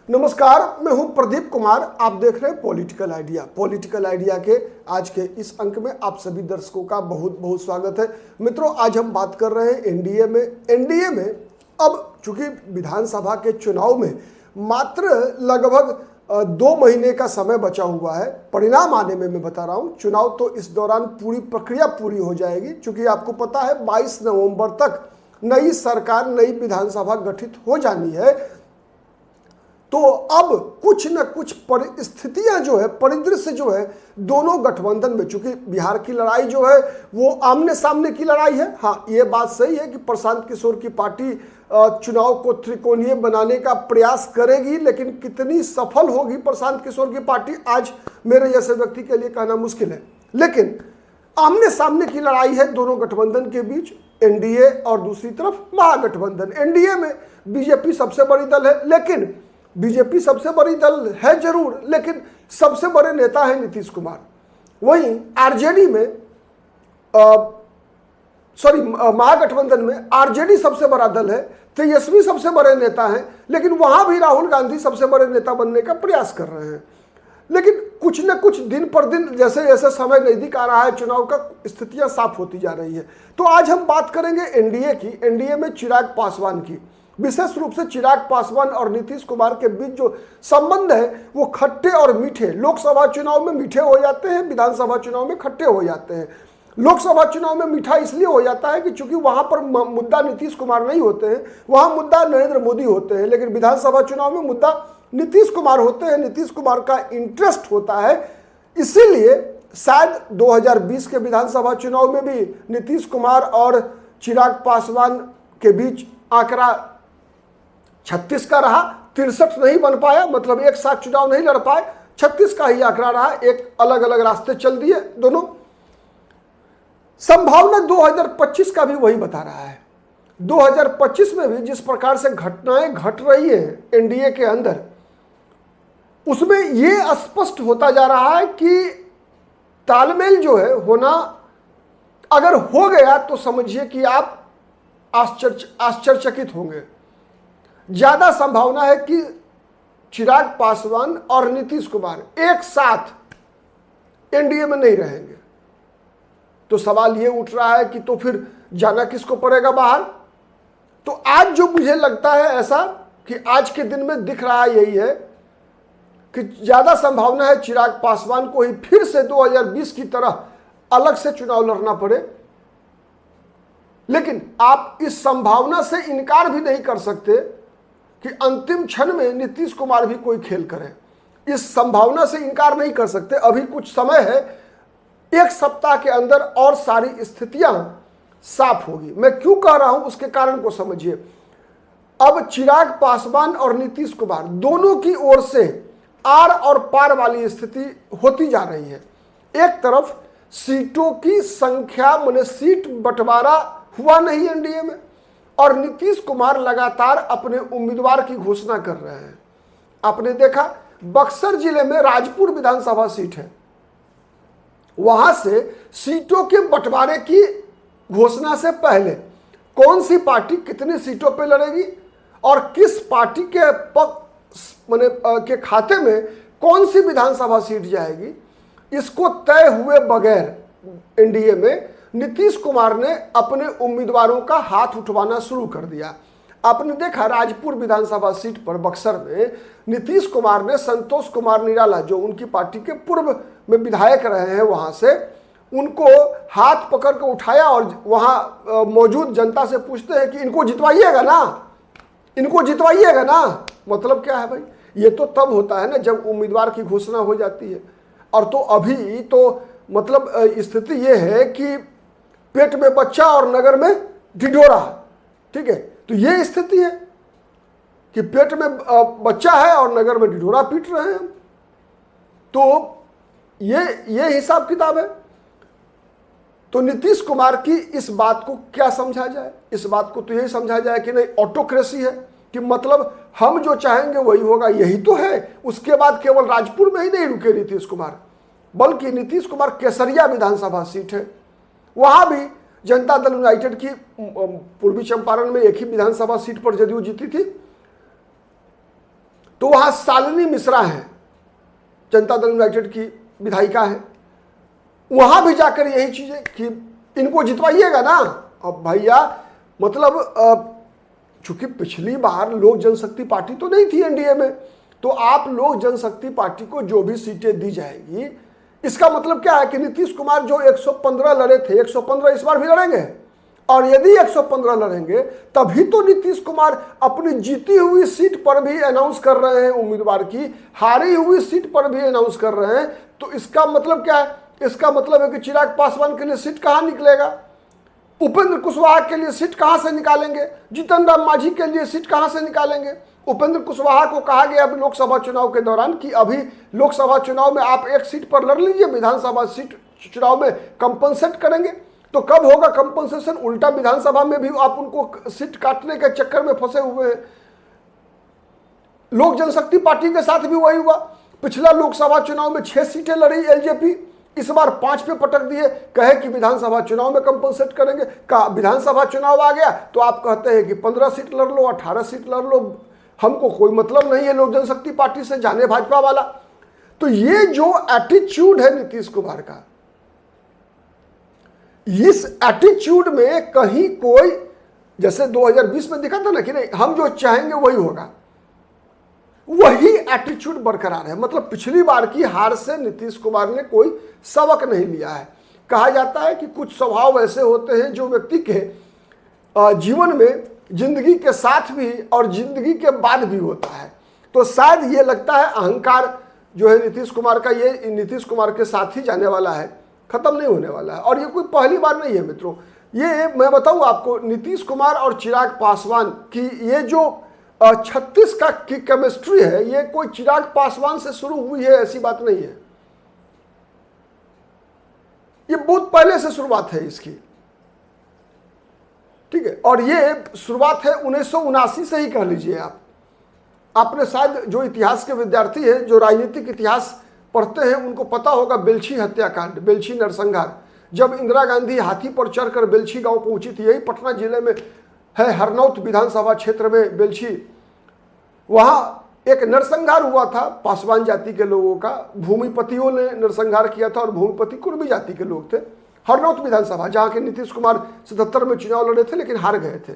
नमस्कार, मैं हूं प्रदीप कुमार। आप देख रहे हैं पॉलिटिकल आइडिया। पॉलिटिकल आइडिया के आज के इस अंक में आप सभी दर्शकों का बहुत बहुत स्वागत है। मित्रों, आज हम बात कर रहे हैं एनडीए में अब चूंकि विधानसभा के चुनाव में मात्र लगभग 2 महीने का समय बचा हुआ है। परिणाम आने में मैं बता रहा हूं, चुनाव तो इस दौरान पूरी प्रक्रिया पूरी हो जाएगी। चूंकि आपको पता है 22 नवंबर तक नई सरकार, नई विधानसभा गठित हो जानी है। तो अब कुछ न कुछ परिस्थितियां जो है, परिदृश्य जो है दोनों गठबंधन में, चूंकि बिहार की लड़ाई जो है वो आमने सामने की लड़ाई है। हाँ, ये बात सही है कि प्रशांत किशोर की पार्टी चुनाव को त्रिकोणीय बनाने का प्रयास करेगी, लेकिन कितनी सफल होगी प्रशांत किशोर की पार्टी, आज मेरे जैसे व्यक्ति के लिए कहना मुश्किल है। लेकिन आमने सामने की लड़ाई है दोनों गठबंधन के बीच, एनडीए और दूसरी तरफ महागठबंधन। एनडीए में बीजेपी सबसे बड़ी दल है, लेकिन बीजेपी सबसे बड़ी दल है जरूर, लेकिन सबसे बड़े नेता है नीतीश कुमार। वहीं आरजेडी में महागठबंधन में आरजेडी सबसे बड़ा दल है, तेजस्वी सबसे बड़े नेता हैं, लेकिन वहां भी राहुल गांधी सबसे बड़े नेता बनने का प्रयास कर रहे हैं। लेकिन कुछ न कुछ दिन पर दिन जैसे जैसे समय नजदीक आ रहा है चुनाव का, स्थितियां साफ होती जा रही है। तो आज हम बात करेंगे एनडीए की। एनडीए में चिराग पासवान की, विशेष रूप से चिराग पासवान और नीतीश कुमार के बीच जो संबंध है वो खट्टे और मीठे। लोकसभा चुनाव में मीठे हो जाते हैं, विधानसभा चुनाव में खट्टे हो जाते हैं। लोकसभा चुनाव में मीठा इसलिए हो जाता है कि चूंकि वहां पर मुद्दा नीतीश कुमार नहीं होते हैं, वहां मुद्दा नरेंद्र मोदी होते हैं। लेकिन विधानसभा चुनाव में मुद्दा नीतीश कुमार होते हैं, नीतीश कुमार का इंटरेस्ट होता है। इसीलिए शायद 2020 के विधानसभा चुनाव में भी नीतीश कुमार और चिराग पासवान के बीच आंकड़ा 36 का रहा, 63 नहीं बन पाया, मतलब एक साथ चुनाव नहीं लड़ पाए, 36 का ही आंकड़ा रहा। एक अलग अलग रास्ते चल दिए दोनों। संभावना 2025 का भी वही बता रहा है। 2025 में भी जिस प्रकार से घटनाएं घट रही है एनडीए के अंदर, उसमें यह स्पष्ट होता जा रहा है कि तालमेल जो है होना, अगर हो गया तो समझिए कि आप आश्चर्यचकित होंगे। ज्यादा संभावना है कि चिराग पासवान और नीतीश कुमार एक साथ एनडीए में नहीं रहेंगे। तो सवाल यह उठ रहा है कि तो फिर जाना किसको पड़ेगा बाहर। तो आज जो मुझे लगता है ऐसा कि आज के दिन में दिख रहा यही है कि ज्यादा संभावना है चिराग पासवान को ही फिर से 2020 की तरह अलग से चुनाव लड़ना पड़े। लेकिन आप इस संभावना से इनकार भी नहीं कर सकते कि अंतिम क्षण में नीतीश कुमार भी कोई खेल करे। इस संभावना से इनकार नहीं कर सकते। अभी कुछ समय है, एक सप्ताह के अंदर और सारी स्थितियां साफ होगी। मैं क्यों कह रहा हूं उसके कारण को समझिए। अब चिराग पासवान और नीतीश कुमार दोनों की ओर से आर और पार वाली स्थिति होती जा रही है। एक तरफ सीटों की संख्या, माने सीट बंटवारा हुआ नहीं एनडीए में, और नीतीश कुमार लगातार अपने उम्मीदवार की घोषणा कर रहे हैं। आपने देखा बक्सर जिले में राजपुर विधानसभा सीट है, वहां से सीटों के बंटवारे की घोषणा से पहले कौन सी पार्टी कितनी सीटों पर लड़ेगी और किस पार्टी के के खाते में कौन सी विधानसभा सीट जाएगी, इसको तय हुए बगैर एनडीए में नीतीश कुमार ने अपने उम्मीदवारों का हाथ उठवाना शुरू कर दिया। आपने देखा राजपुर विधानसभा सीट पर बक्सर में नीतीश कुमार ने संतोष कुमार निराला, जो उनकी पार्टी के पूर्व में विधायक रहे हैं, वहां से उनको हाथ पकड़ कर उठाया और वहां मौजूद जनता से पूछते हैं कि इनको जितवाइएगा ना, इनको जितवाइएगा ना। मतलब क्या है भाई, ये तो तब होता है ना जब उम्मीदवार की घोषणा हो जाती है। और तो अभी तो मतलब स्थिति ये है कि पेट में बच्चा और नगर में ढिढोरा। ठीक है, तो ये स्थिति है कि पेट में बच्चा है और नगर में ढिढोरा पीट रहे हैं। तो ये हिसाब किताब है। तो नीतीश कुमार की इस बात को क्या समझा जाए? इस बात को तो यही समझा जाए कि नहीं, ऑटोक्रेसी है, कि मतलब हम जो चाहेंगे वही होगा, यही तो है। उसके बाद केवल राजपुर में ही नहीं रुके नीतीश कुमार, बल्कि नीतीश कुमार केसरिया विधानसभा सीट है, वहां भी जनता दल यूनाइटेड की पूर्वी चंपारण में एक ही विधानसभा सीट पर जदयू जीती थी। तो वहां शालिनी मिश्रा है, जनता दल यूनाइटेड की विधायिका है, वहां भी जाकर यही चीजें कि इनको जितवाइएगा ना। अब भैया मतलब चूंकि पिछली बार लोक जनशक्ति पार्टी तो नहीं थी एनडीए में, तो आप लोक जनशक्ति पार्टी को जो भी सीटें दी जाएगी, इसका मतलब क्या है कि नीतीश कुमार जो 115 लड़े थे, 115 इस बार भी लड़ेंगे। और यदि 115 लड़ेंगे तभी तो नीतीश कुमार अपनी जीती हुई सीट पर भी अनाउंस कर रहे हैं उम्मीदवार की, हारी हुई सीट पर भी अनाउंस कर रहे हैं। तो इसका मतलब क्या है? इसका मतलब है कि चिराग पासवान के लिए सीट कहां निकलेगा, उपेंद्र कुशवाहा के लिए सीट कहां से निकालेंगे, जीतन राम मांझी के लिए सीट कहां से निकालेंगे। उपेंद्र कुशवाहा को कहा गया अभी लोकसभा चुनाव के दौरान कि अभी लोकसभा चुनाव में आप एक सीट पर लड़ लीजिए, विधानसभा सीट चुनाव में कंपनसेट करेंगे। तो कब होगा कंपनसेशन? उल्टा विधानसभा में भी आप उनको सीट काटने के चक्कर में फंसे हुए हैं। लोक जनशक्ति पार्टी के साथ भी वही हुआ। पिछला लोकसभा चुनाव में 6 सीटें लड़ी एलजेपी, इस बार 5 पे पटक दिए, कहे कि विधानसभा चुनाव में कंपनसेट करेंगे। का विधानसभा चुनाव आ गया तो आप कहते हैं कि 15 सीट लड़ लो, 18 सीट लड़ लो, हमको कोई मतलब नहीं है लोक जनशक्ति पार्टी से, जाने भाजपा वाला। तो ये जो एटीट्यूड है नीतीश कुमार का, इस एटीट्यूड में कहीं कोई, जैसे 2020 में दिखा था ना कि नहीं हम जो चाहेंगे वही होगा, वही एटीट्यूड बरकरार है। मतलब पिछली बार की हार से नीतीश कुमार ने कोई सबक नहीं लिया है। कहा जाता है कि कुछ स्वभाव ऐसे होते हैं जो व्यक्ति के जीवन में जिंदगी के साथ भी और जिंदगी के बाद भी होता है। तो शायद ये लगता है अहंकार जो है नीतीश कुमार का, ये नीतीश कुमार के साथ ही जाने वाला है, खत्म नहीं होने वाला है। और ये कोई पहली बार नहीं है मित्रों, ये मैं बताऊं आपको, नीतीश कुमार और चिराग पासवान की ये जो 36 का की केमिस्ट्री है, ये कोई चिराग पासवान से शुरू हुई है ऐसी बात नहीं है, ये बहुत पहले से शुरुआत है इसकी, ठीक है। और ये शुरुआत है 1979 से ही कह लीजिए आप। आपने शायद जो इतिहास के विद्यार्थी हैं, जो राजनीतिक इतिहास पढ़ते हैं, उनको पता होगा बेलछी हत्याकांड, बेलछी नरसंहार। जब इंदिरा गांधी हाथी पर चढ़कर बेलछी गांव पहुंची थी, यही पटना जिले में है, हरनौत विधानसभा क्षेत्र में बेलछी, वहां एक नरसंहार हुआ था पासवान जाति के लोगों का। भूमिपतियों ने नरसंहार किया था और भूमिपति कुर्मी जाति के लोग थे। हरनौत विधानसभा जहां के नीतीश कुमार 77 में चुनाव लड़े थे लेकिन हार गए थे।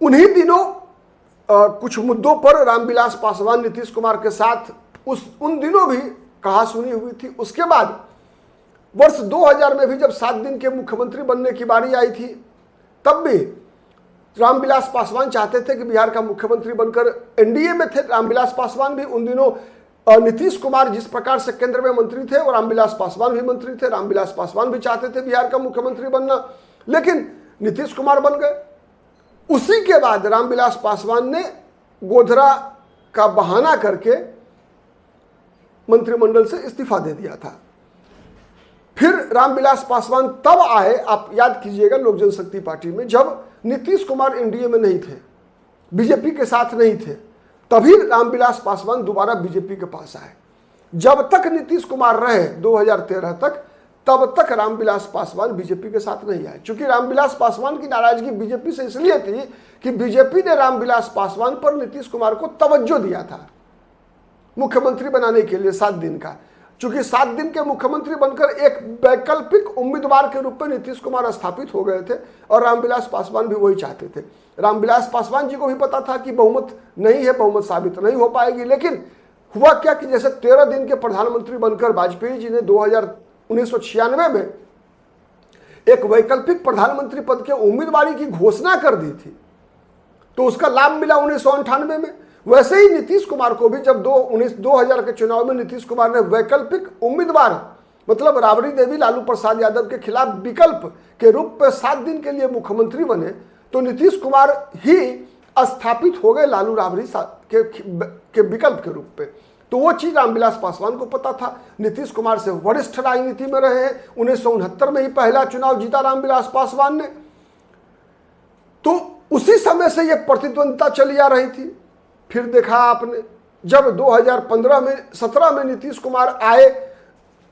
उन्हीं दिनों कुछ मुद्दों पर रामविलास पासवान नीतीश कुमार के साथ उन दिनों भी कहा सुनी हुई थी। उसके बाद वर्ष 2000 में भी जब 7 दिन के मुख्यमंत्री बनने की बारी आई थी, तब भी रामविलास पासवान चाहते थे कि बिहार का मुख्यमंत्री बनकर, एनडीए में थे रामविलास पासवान भी उन दिनों, नीतीश कुमार जिस प्रकार से केंद्र में मंत्री थे और रामविलास पासवान भी मंत्री थे, रामविलास पासवान भी चाहते थे बिहार का मुख्यमंत्री बनना, लेकिन नीतीश कुमार बन गए। उसी के बाद रामविलास पासवान ने गोधरा का बहाना करके मंत्रिमंडल से इस्तीफा दे दिया था। फिर रामविलास पासवान तब आए, आप याद कीजिएगा, लोक जनशक्ति पार्टी में, जब नीतीश कुमार एनडीए में नहीं थे, बीजेपी के साथ नहीं थे, तभी रामविलास पासवान दोबारा बीजेपी के पास आए। जब तक नीतीश कुमार रहे 2013 तक, तब तक रामविलास पासवान बीजेपी के साथ नहीं आए। क्योंकि रामविलास पासवान की नाराजगी बीजेपी से इसलिए थी कि बीजेपी ने रामविलास पासवान पर नीतीश कुमार को तवज्जो दिया था मुख्यमंत्री बनाने के लिए 7 दिन का। चूंकि 7 दिन के मुख्यमंत्री बनकर एक वैकल्पिक उम्मीदवार के रूप में नीतीश कुमार स्थापित हो गए थे और रामविलास पासवान भी वही चाहते थे। रामविलास पासवान जी को भी पता था कि बहुमत नहीं है, बहुमत साबित नहीं हो पाएगी। लेकिन हुआ क्या कि जैसे 13 दिन के प्रधानमंत्री बनकर वाजपेयी जी ने 1996 में एक वैकल्पिक प्रधानमंत्री पद के उम्मीदवारी की घोषणा कर दी थी, तो उसका लाभ मिला 1998 में। वैसे ही नीतीश कुमार को भी जब 2000 के चुनाव में नीतीश कुमार ने वैकल्पिक उम्मीदवार, मतलब राबड़ी देवी लालू प्रसाद यादव के खिलाफ विकल्प के रूप में 7 दिन के लिए मुख्यमंत्री बने, तो नीतीश कुमार ही स्थापित हो गए लालू राबड़ी के विकल्प के रूप में। तो वो चीज रामविलास पासवान को पता था। नीतीश कुमार से वरिष्ठ राजनीति में रहे हैं, 1969 में ही पहला चुनाव जीता रामविलास पासवान ने। तो उसी समय से यह प्रतिद्वंदिता चली आ रही थी। फिर देखा आपने जब 2017 में नीतीश कुमार आए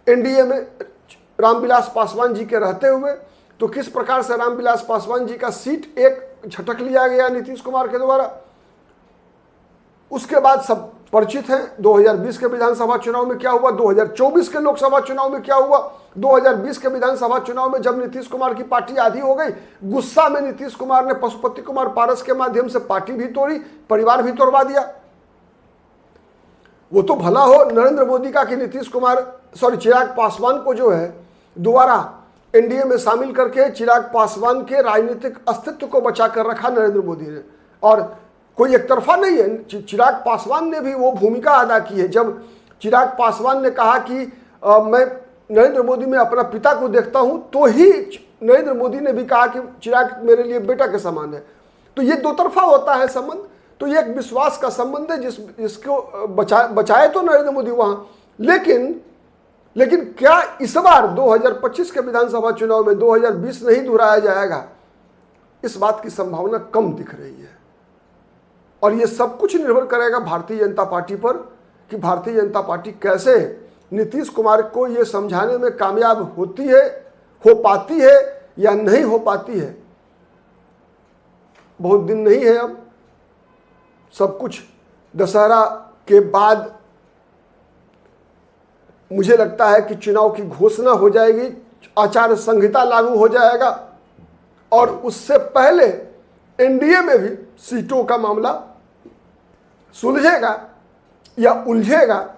एनडीए में रामविलास पासवान जी के रहते हुए, तो किस प्रकार से रामविलास पासवान जी का सीट एक झटक लिया गया नीतीश कुमार के द्वारा। उसके बाद सब परिचित हैं 2020 के विधानसभा चुनाव में क्या हुआ, 2024 के लोकसभा चुनाव में क्या हुआ। 2020 के विधानसभा चुनाव में जब नीतीश कुमार की पार्टी आधी हो गई, गुस्सा में नीतीश कुमार ने पशुपति कुमार पारस के माध्यम से पार्टी भी तोड़ी, परिवार भी तोड़वा दिया। वो तो भला हो नरेंद्र मोदी का कि नीतीश कुमार चिराग पासवान को जो है दोबारा एनडीए में शामिल करके चिराग पासवान के राजनीतिक अस्तित्व को बचा कर रखा नरेंद्र मोदी ने। और कोई एक तरफा नहीं है, चिराग पासवान ने भी वो भूमिका अदा की है। जब चिराग पासवान ने कहा कि मैं नरेंद्र मोदी में अपना पिता को देखता हूं, तो ही नरेंद्र मोदी ने भी कहा कि चिराग मेरे लिए बेटा के समान है। तो ये दो तरफा होता है संबंध। तो ये एक विश्वास का संबंध है जिसको बचाए तो नरेंद्र मोदी वहां, लेकिन क्या इस बार 2025 के विधानसभा चुनाव में 2020 नहीं दोहराया जाएगा, इस बात की संभावना कम दिख रही है। और ये सब कुछ निर्भर करेगा भारतीय जनता पार्टी पर कि भारतीय जनता पार्टी कैसे नीतीश कुमार को ये समझाने में कामयाब होती है, हो पाती है या नहीं हो पाती है। बहुत दिन नहीं है, अब सब कुछ दशहरा के बाद मुझे लगता है कि चुनाव की घोषणा हो जाएगी, आचार संहिता लागू हो जाएगा और उससे पहले एनडीए में भी सीटों का मामला सुलझेगा या उलझेगा।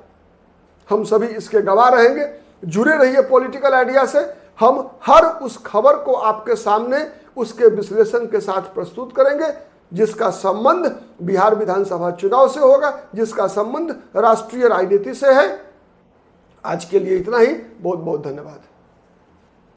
हम सभी इसके गवाह रहेंगे। जुड़े रहिए पॉलिटिकल आइडिया से। हम हर उस खबर को आपके सामने उसके विश्लेषण के साथ प्रस्तुत करेंगे जिसका संबंध बिहार विधानसभा चुनाव से होगा, जिसका संबंध राष्ट्रीय राजनीति से है। आज के लिए इतना ही। बहुत बहुत धन्यवाद।